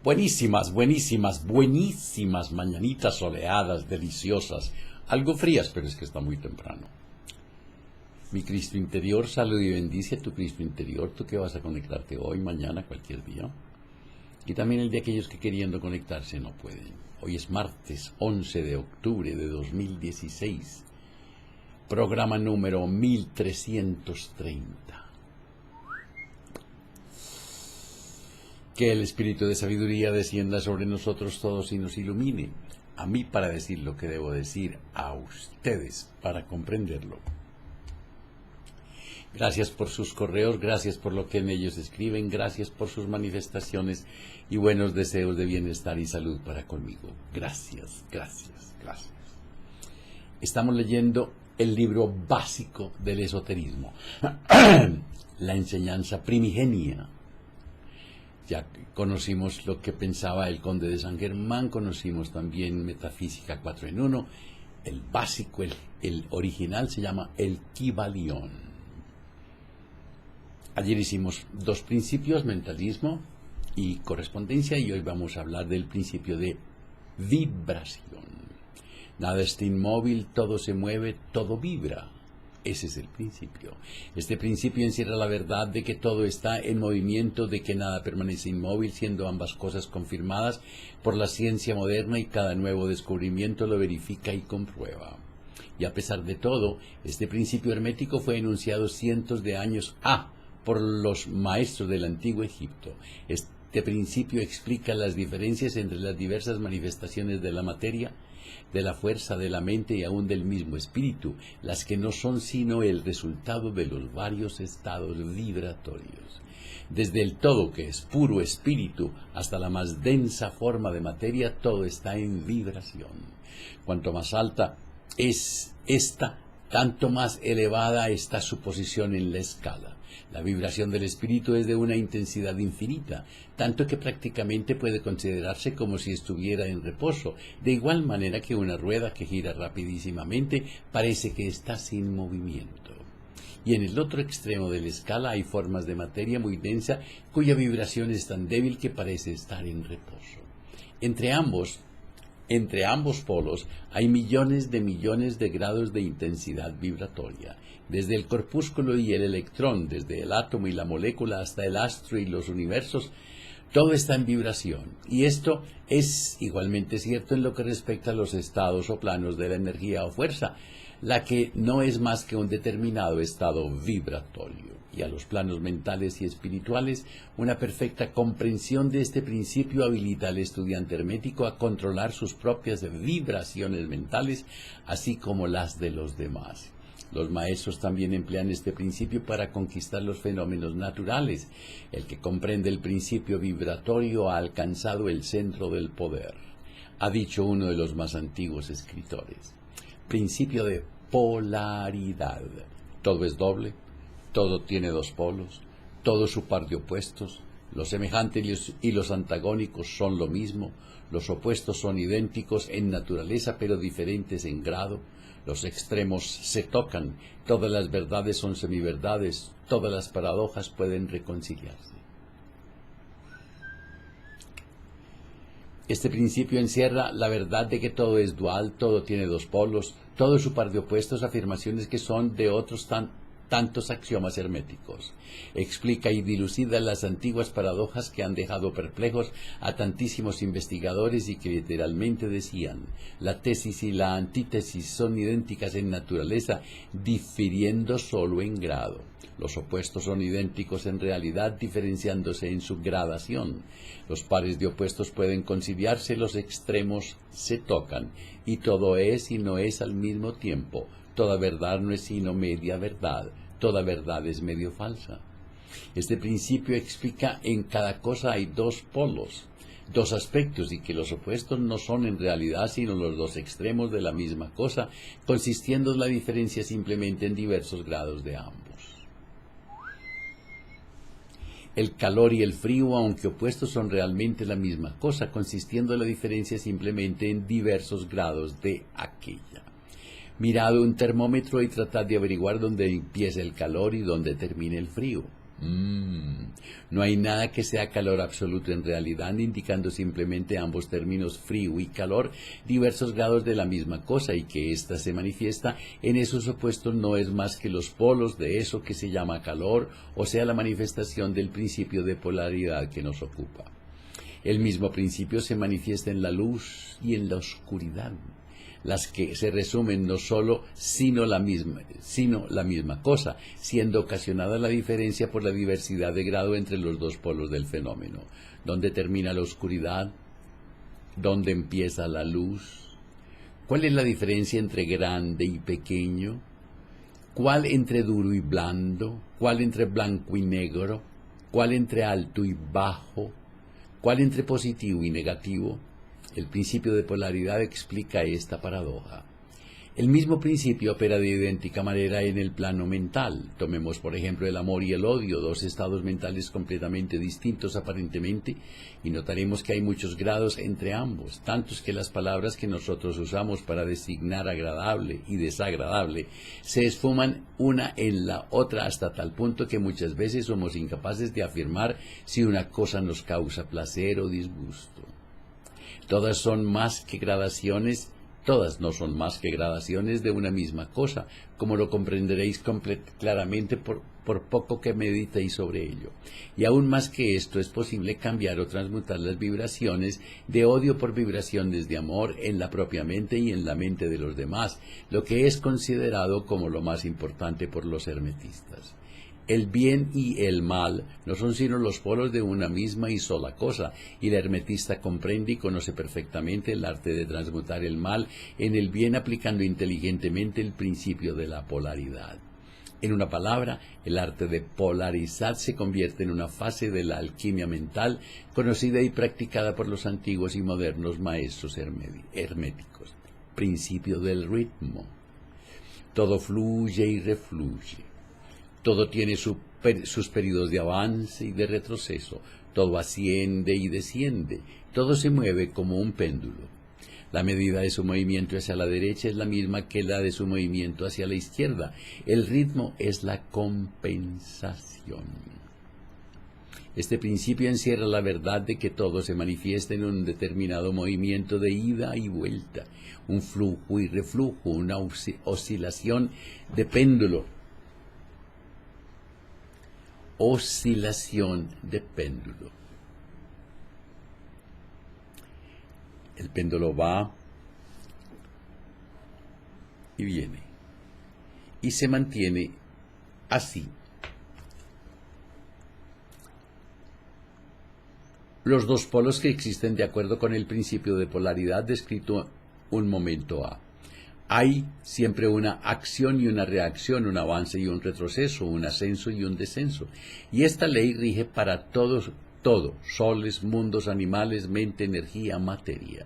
Buenísimas, buenísimas, buenísimas mañanitas soleadas, deliciosas. Algo frías, pero es que está muy temprano. Mi Cristo interior, saluda y bendice a tu Cristo interior, tú que vas a conectarte hoy, mañana, cualquier día. Y también el de aquellos que queriendo conectarse no pueden. Hoy es martes 11 de octubre de 2016, programa número 1330. Que el Espíritu de Sabiduría descienda sobre nosotros todos y nos ilumine, a mí para decir lo que debo decir, a ustedes para comprenderlo. Gracias por sus correos, gracias por lo que en ellos escriben, gracias por sus manifestaciones y buenos deseos de bienestar y salud para conmigo. Gracias, gracias, gracias. Estamos leyendo el libro básico del esoterismo, la enseñanza primigenia. Ya conocimos lo que pensaba el conde de San Germán, conocimos también Metafísica 4 en 1. El básico, el original se llama el Kybalión. Ayer hicimos dos principios, mentalismo y correspondencia, y hoy vamos a hablar del principio de vibración. Nada está inmóvil, todo se mueve, todo vibra. Ese es el principio. Este principio encierra la verdad de que todo está en movimiento, de que nada permanece inmóvil, siendo ambas cosas confirmadas por la ciencia moderna y cada nuevo descubrimiento lo verifica y comprueba. Y a pesar de todo, este principio hermético fue enunciado cientos de años por los maestros del antiguo Egipto. Este principio explica las diferencias entre las diversas manifestaciones de la materia, de la fuerza de la mente y aún del mismo espíritu, las que no son sino el resultado de los varios estados vibratorios. Desde el todo, que es puro espíritu, hasta la más densa forma de materia, todo está en vibración. Cuanto más alta es esta, tanto más elevada está su posición en la escala. La vibración del espíritu es de una intensidad infinita, tanto que prácticamente puede considerarse como si estuviera en reposo, de igual manera que una rueda que gira rapidísimamente parece que está sin movimiento. Y en el otro extremo de la escala hay formas de materia muy densa cuya vibración es tan débil que parece estar en reposo. Entre ambos polos hay millones de grados de intensidad vibratoria. Desde el corpúsculo y el electrón, desde el átomo y la molécula hasta el astro y los universos, todo está en vibración. Y esto es igualmente cierto en lo que respecta a los estados o planos de la energía o fuerza, la que no es más que un determinado estado vibratorio. Y a los planos mentales y espirituales, una perfecta comprensión de este principio habilita al estudiante hermético a controlar sus propias vibraciones mentales, así como las de los demás. Los maestros también emplean este principio para conquistar los fenómenos naturales. El que comprende el principio vibratorio ha alcanzado el centro del poder, ha dicho uno de los más antiguos escritores. Principio de polaridad. Todo es doble, todo tiene dos polos, todo es su par de opuestos. Los semejantes y los antagónicos son lo mismo, los opuestos son idénticos en naturaleza pero diferentes en grado. Los extremos se tocan, todas las verdades son semiverdades, todas las paradojas pueden reconciliarse. Este principio encierra la verdad de que todo es dual, todo tiene dos polos, todo es su par de opuestos, afirmaciones que son de otros tantos axiomas herméticos. Explica y dilucida las antiguas paradojas que han dejado perplejos a tantísimos investigadores y que literalmente decían: la tesis y la antítesis son idénticas en naturaleza, difiriendo solo en grado. Los opuestos son idénticos en realidad, diferenciándose en su gradación. Los pares de opuestos pueden conciliarse, los extremos se tocan, y todo es y no es al mismo tiempo. Toda verdad no es sino media verdad, toda verdad es medio falsa. Este principio explica en cada cosa hay dos polos, dos aspectos, y que los opuestos no son en realidad sino los dos extremos de la misma cosa, consistiendo la diferencia simplemente en diversos grados de ambos. El calor y el frío, aunque opuestos, son realmente la misma cosa, consistiendo la diferencia simplemente en diversos grados de aquella. Mirad un termómetro y tratad de averiguar dónde empieza el calor y dónde termina el frío. No hay nada que sea calor absoluto en realidad, indicando simplemente ambos términos frío y calor, diversos grados de la misma cosa, y que ésta se manifiesta en esos opuestos no es más que los polos de eso que se llama calor, o sea, la manifestación del principio de polaridad que nos ocupa. El mismo principio se manifiesta en la luz y en la oscuridad, las que se resumen no solo sino la misma cosa, siendo ocasionada la diferencia por la diversidad de grado entre los dos polos del fenómeno. ¿Dónde termina la oscuridad? ¿Dónde empieza la luz? ¿Cuál es la diferencia entre grande y pequeño? ¿Cuál entre duro y blando? ¿Cuál entre blanco y negro? ¿Cuál entre alto y bajo? ¿Cuál entre positivo y negativo? El principio de polaridad explica esta paradoja. El mismo principio opera de idéntica manera en el plano mental. Tomemos, por ejemplo, el amor y el odio, dos estados mentales completamente distintos aparentemente, y notaremos que hay muchos grados entre ambos, tantos que las palabras que nosotros usamos para designar agradable y desagradable se esfuman una en la otra hasta tal punto que muchas veces somos incapaces de afirmar si una cosa nos causa placer o disgusto. Todas no son más que gradaciones de una misma cosa, como lo comprenderéis claramente por poco que meditéis sobre ello. Y aún más que esto, es posible cambiar o transmutar las vibraciones de odio por vibraciones de amor en la propia mente y en la mente de los demás, lo que es considerado como lo más importante por los hermetistas. El bien y el mal no son sino los polos de una misma y sola cosa, y el hermetista comprende y conoce perfectamente el arte de transmutar el mal en el bien aplicando inteligentemente el principio de la polaridad. En una palabra, el arte de polarizar se convierte en una fase de la alquimia mental conocida y practicada por los antiguos y modernos maestros herméticos. Principio del ritmo. Todo fluye y refluye. Todo tiene sus periodos de avance y de retroceso, todo asciende y desciende, todo se mueve como un péndulo. La medida de su movimiento hacia la derecha es la misma que la de su movimiento hacia la izquierda. El ritmo es la compensación. Este principio encierra la verdad de que todo se manifiesta en un determinado movimiento de ida y vuelta, un flujo y reflujo, una oscilación de péndulo. Oscilación de péndulo. El péndulo va y viene y se mantiene así. Los dos polos que existen de acuerdo con el principio de polaridad descrito un momento A. Hay siempre una acción y una reacción, un avance y un retroceso, un ascenso y un descenso. Y esta ley rige para todo, soles, mundos, animales, mente, energía, materia.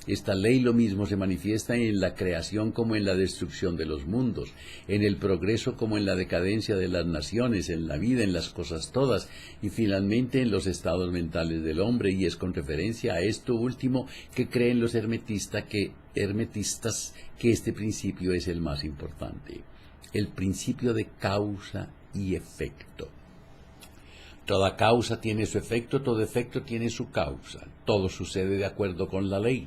Esta ley lo mismo se manifiesta en la creación como en la destrucción de los mundos, en el progreso como en la decadencia de las naciones, en la vida, en las cosas todas, y finalmente en los estados mentales del hombre, y es con referencia a esto último que creen los hermetistas que este principio es el más importante, el principio de causa y efecto. Toda causa tiene su efecto, todo efecto tiene su causa, todo sucede de acuerdo con la ley.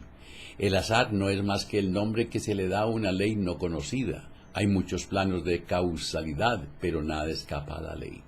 El azar no es más que el nombre que se le da a una ley no conocida. Hay muchos planos de causalidad, pero nada escapa a la ley.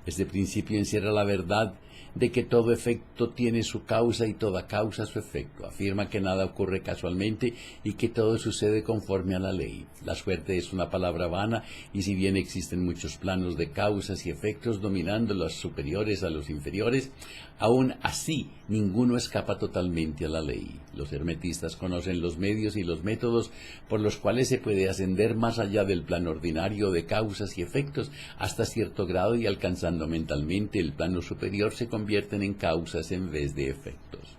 Este principio encierra la verdad de que todo efecto tiene su causa y toda causa su efecto. Afirma que nada ocurre casualmente y que todo sucede conforme a la ley. La suerte es una palabra vana, y si bien existen muchos planos de causas y efectos dominando los superiores a los inferiores, aún así ninguno escapa totalmente a la ley. Los hermetistas conocen los medios y los métodos por los cuales se puede ascender más allá del plano ordinario de causas y efectos hasta cierto grado, y alcanzando mentalmente el plano superior se convierten en causas en vez de efectos.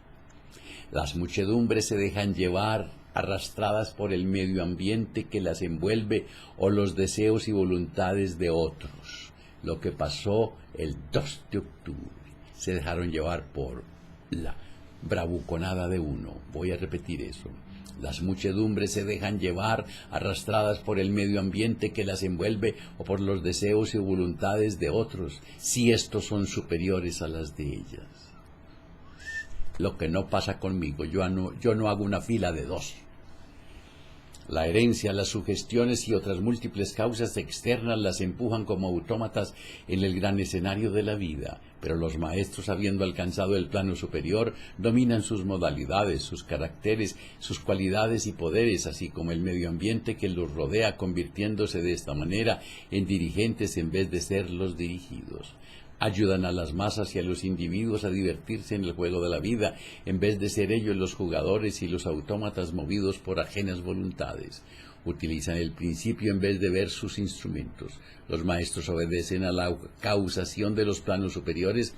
Las muchedumbres se dejan llevar arrastradas por el medio ambiente que las envuelve o los deseos y voluntades de otros. Lo que pasó el 2 de octubre. Se dejaron llevar por la bravuconada de uno. Voy a repetir eso. Las muchedumbres se dejan llevar, arrastradas por el medio ambiente que las envuelve o por los deseos y voluntades de otros, si estos son superiores a las de ellas. Lo que no pasa conmigo, yo no hago una fila de dos. La herencia, las sugestiones y otras múltiples causas externas las empujan como autómatas en el gran escenario de la vida, pero los maestros, habiendo alcanzado el plano superior, dominan sus modalidades, sus caracteres, sus cualidades y poderes, así como el medio ambiente que los rodea, convirtiéndose de esta manera en dirigentes en vez de ser los dirigidos. Ayudan a las masas y a los individuos a divertirse en el juego de la vida, en vez de ser ellos los jugadores y los autómatas movidos por ajenas voluntades. Utilizan el principio en vez de ver sus instrumentos. Los maestros obedecen a la causación de los planos superiores,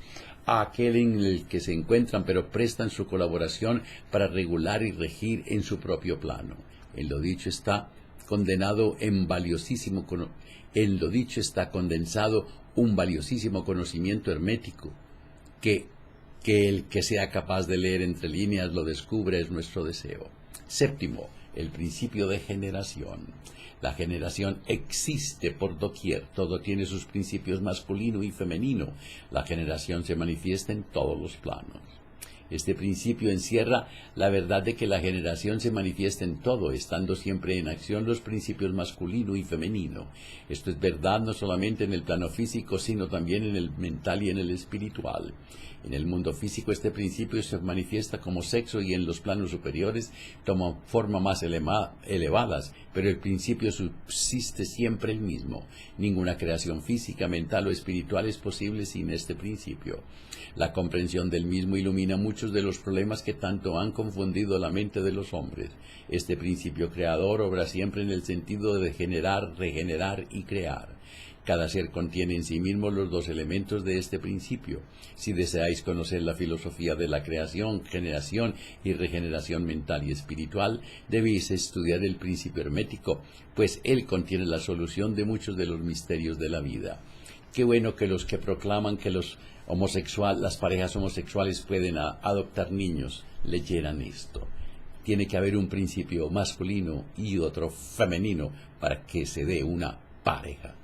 a aquel en el que se encuentran, pero prestan su colaboración para regular y regir en su propio plano. En lo dicho está condensado un valiosísimo conocimiento hermético, que el que sea capaz de leer entre líneas lo descubre es nuestro deseo. Séptimo, el principio de generación. La generación existe por doquier, todo tiene sus principios masculino y femenino. La generación se manifiesta en todos los planos. Este principio encierra la verdad de que la generación se manifiesta en todo, estando siempre en acción los principios masculino y femenino. Esto es verdad no solamente en el plano físico, sino también en el mental y en el espiritual. En el mundo físico este principio se manifiesta como sexo y en los planos superiores toma formas más elevadas, pero el principio subsiste siempre el mismo. Ninguna creación física, mental o espiritual es posible sin este principio. La comprensión del mismo ilumina muchos de los problemas que tanto han confundido la mente de los hombres. Este principio creador obra siempre en el sentido de generar, regenerar y crear. Cada ser contiene en sí mismo los dos elementos de este principio. Si deseáis conocer la filosofía de la creación, generación y regeneración mental y espiritual, debéis estudiar el principio hermético, pues él contiene la solución de muchos de los misterios de la vida. Qué bueno que los que proclaman que las parejas homosexuales pueden adoptar niños leyeran esto. Tiene que haber un principio masculino y otro femenino para que se dé una pareja.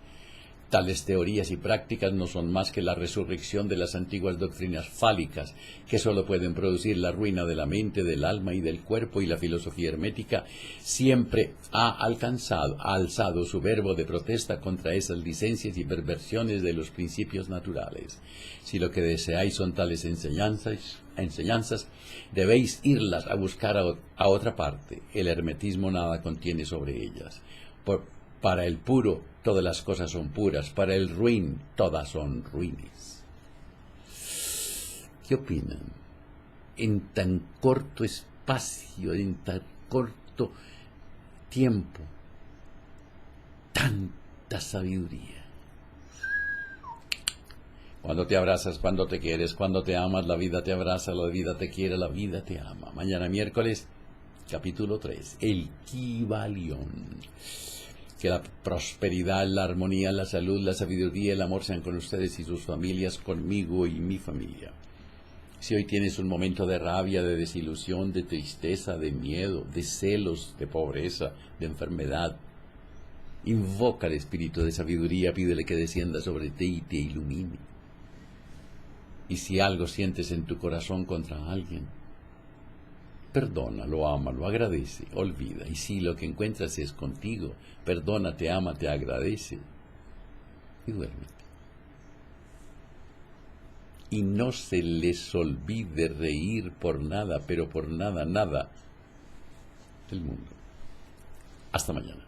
Tales teorías y prácticas no son más que la resurrección de las antiguas doctrinas fálicas, que sólo pueden producir la ruina de la mente, del alma y del cuerpo, y la filosofía hermética siempre ha alzado su verbo de protesta contra esas licencias y perversiones de los principios naturales. Si lo que deseáis son tales enseñanzas, debéis irlas a buscar a otra parte. El hermetismo nada contiene sobre ellas. Para el puro, todas las cosas son puras. Para el ruin, todas son ruines. ¿Qué opinan? En tan corto espacio, en tan corto tiempo, tanta sabiduría. Cuando te abrazas, cuando te quieres, cuando te amas, la vida te abraza, la vida te quiere, la vida te ama. Mañana miércoles, capítulo 3, el Kybalión. Que la prosperidad, la armonía, la salud, la sabiduría y el amor sean con ustedes y sus familias, conmigo y mi familia. Si hoy tienes un momento de rabia, de desilusión, de tristeza, de miedo, de celos, de pobreza, de enfermedad, invoca al Espíritu de sabiduría, pídele que descienda sobre ti y te ilumine. Y si algo sientes en tu corazón contra alguien, perdónalo, ámalo, agradece, olvida. Y si lo que encuentras es contigo, perdona, te ama, te agradece y duérmete. Y no se les olvide reír por nada, pero por nada, nada del mundo. Hasta mañana.